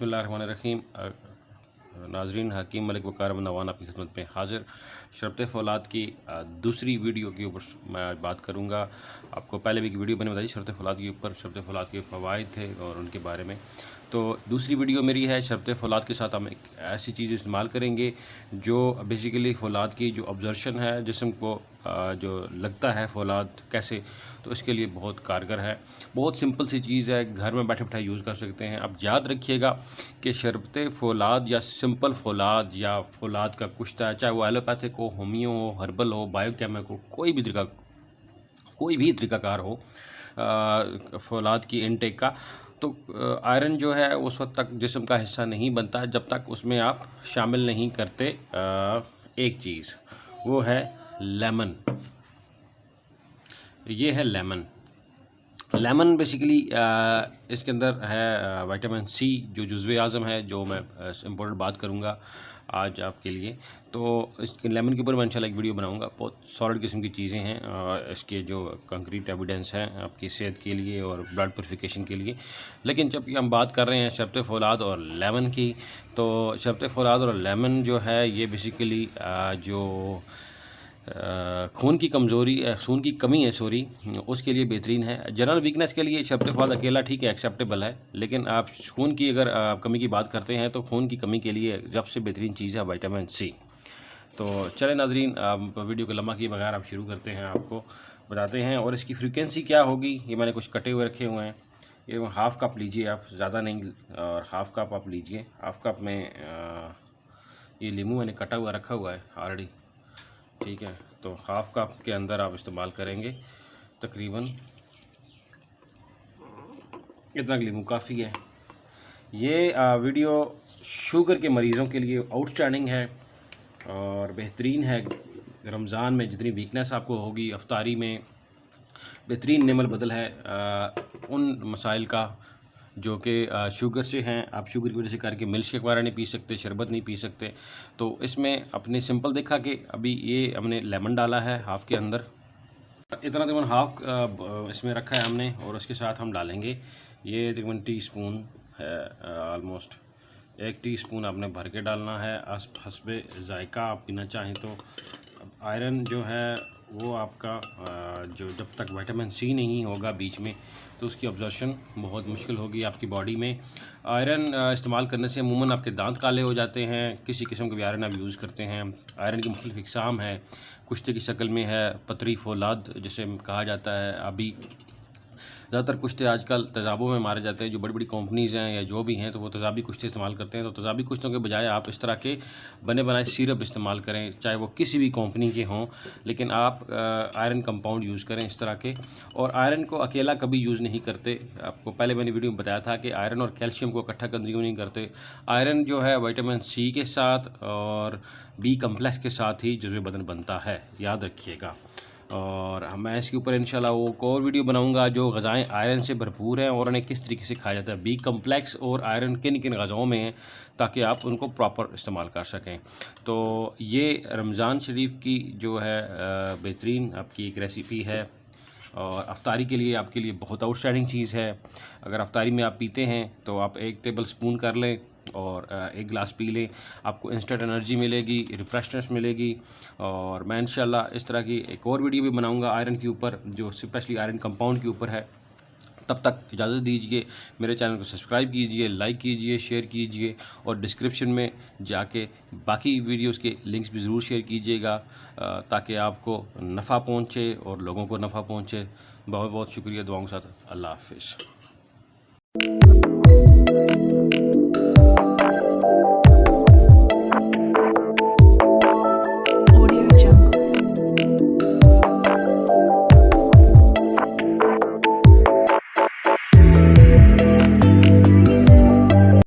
बिस्मिल्लाहिर्रहमानिर्रहीम। नाजरीन, हकीम मलिक वकार नवान आपकी खिदमत में हाजिर। शरबत फ़ौलाद की दूसरी वीडियो के ऊपर मैं आज बात करूँगा। आपको पहले भी एक वीडियो मैंने बताई शरबत फ़ौलाद के ऊपर, शरबत फ़ौलाद के फ़वाइद थे और उनके बारे में। तो दूसरी वीडियो मेरी है शरबत फ़ौलाद के साथ हम एक ऐसी चीज़ इस्तेमाल करेंगे जो बेसिकली फ़ौलाद की जो ऑब्जर्शन है जिस्म को जो लगता है फ़ौलाद कैसे, तो इसके लिए बहुत कारगर है। बहुत सिंपल सी चीज़ है, घर में बैठे बैठे यूज़ कर सकते हैं। अब याद रखिएगा कि शरबत फ़ौलाद या सिंपल फ़ौलाद या फ़ौलाद का कुश्ता है, चाहे वो एलोपैथिक हो, होमियो हो, हर्बल हो, बायोकेमिक हो, कोई भी तरीक़ाकार हो फ़ौलाद की इनटेक का, तो आयरन जो है उस वक्त तक जिस्म का हिस्सा नहीं बनता जब तक उसमें आप शामिल नहीं करते एक चीज़, वो है लेमन। ये है लेमन। लेमन बेसिकली इसके अंदर है विटामिन सी, जो जुज़्वे आज़म है, जो मैं इम्पोर्टेंट बात करूँगा आज आपके लिए। तो इस लेमन के ऊपर मैं इंशाल्लाह एक वीडियो बनाऊँगा। बहुत सॉलिड किस्म की चीज़ें हैं, इसके जो कंक्रीट एविडेंस हैं आपकी सेहत के लिए और ब्लड प्यूरिफिकेशन के लिए। लेकिन जब हम बात कर रहे हैं शरबत फ़ौलाद और लेमन की, तो शरबत फ़ौलाद और लेमन जो है ये बेसिकली जो खून की कमी है उसके लिए बेहतरीन है। जनरल वीकनेस के लिए शरबत फ़ौलाद अकेला ठीक है, एक्सेप्टेबल है। लेकिन आप खून की अगर कमी की बात करते हैं तो खून की कमी के लिए सबसे बेहतरीन चीज़ है विटामिन सी। तो चलें नाज़रीन, वीडियो को लम्बा किए बगैर आप शुरू करते हैं, आपको बताते हैं। और इसकी फ्रीक्वेंसी क्या होगी, ये मैंने कुछ कटे हुए रखे हुए हैं। ये हाफ़ कप लीजिए आप, ज़्यादा नहीं, और हाफ़ कप आप लीजिए। हाफ़ कप में ये लीमू मैंने कटा हुआ रखा हुआ है ऑलरेडी, ठीक है। तो हाफ़ कप के अंदर आप इस्तेमाल करेंगे तकरीबन इतना लीमू काफ़ी है। ये वीडियो शुगर के मरीज़ों के लिए आउटस्टैंडिंग है और बेहतरीन है। रमज़ान में जितनी वीकनेस आपको होगी, अफ्तारी में बेहतरीन नेमल बदल है उन मसाइल का जो कि शुगर से हैं। आप शुगर की वजह से करके मिल्क शेक वगैरह नहीं पी सकते, शरबत नहीं पी सकते। तो इसमें अपने सिंपल देखा कि अभी ये हमने लेमन डाला है हाफ़ के अंदर, इतना तकरीबन हाफ़ इसमें रखा है हमने, और उसके साथ हम डालेंगे ये तकरीबन टीस्पून है, ऑलमोस्ट 1 टीस्पून आपने भर के डालना है हस्बे ज़ायक़ा आप पीना चाहें तो। आयरन जो है वो आपका जो जब तक विटामिन सी नहीं होगा बीच में, तो उसकी ऑब्जर्शन बहुत मुश्किल होगी आपकी बॉडी में। आयरन इस्तेमाल करने से अमूमन आपके दांत काले हो जाते हैं। किसी किस्म के भी आयरन आप यूज़ करते हैं। आयरन की मुख्तलिफ़ इक़साम है, कुश्ते की शक्ल में है, पतरी फ़ौलाद जिसे कहा जाता है। अभी ज़्यादातर कुश्ते आजकल तेज़ाबों में मारे जाते हैं, जो बड़ी बड़ी कंपनीज़ हैं या जो भी हैं, तो वो तेज़ाबी कुश्ते इस्तेमाल करते हैं। तो तेज़ाबी कुश्तों के बजाय आप इस तरह के बने बनाए सिरप इस्तेमाल करें, चाहे वो किसी भी कंपनी के हों, लेकिन आप आयरन कंपाउंड यूज़ करें इस तरह के। और आयरन को अकेला कभी यूज़ नहीं करते। आपको पहले मैंने वीडियो में बताया था कि आयरन और कैल्शियम को इकट्ठा कंज्यूम नहीं करते। आयरन जो है विटामिन सी के साथ और बी कम्प्लेक्स के साथ ही जुज़्वे बदन बनता है, याद रखिएगा। और मैं इसके ऊपर इंशाल्लाह वो एक और वीडियो बनाऊंगा जो ग़िज़ाएँ आयरन से भरपूर हैं और उन्हें किस तरीके से खाया जाता है, बी कम्प्लेक्स और आयरन किन किन ग़िज़ाओं में है, ताकि आप उनको प्रॉपर इस्तेमाल कर सकें। तो ये रमज़ान शरीफ की जो है बेहतरीन आपकी एक रेसिपी है और अफ्तारी के लिए आपके लिए बहुत आउटस्टैंडिंग चीज़ है। अगर अफ्तारी में आप पीते हैं तो आप 1 टेबल स्पून कर लें और 1 गिलास पी लें, आपको इंस्टेंट एनर्जी मिलेगी, रिफ्रेशनेस मिलेगी। और मैं इंशाल्लाह इस तरह की एक और वीडियो भी बनाऊंगा आयरन के ऊपर, जो स्पेशली आयरन कंपाउंड के ऊपर है। तब तक इजाज़त दीजिए, मेरे चैनल को सब्सक्राइब कीजिए, लाइक कीजिए, शेयर कीजिए और डिस्क्रिप्शन में जाके बाकी वीडियोस के लिंक्स भी ज़रूर शेयर कीजिएगा, ताकि आपको नफ़ा पहुँचे और लोगों को नफ़ा पहुँचे। बहुत बहुत शुक्रिया, दुआओं के साथ अल्लाह हाफ़िज़।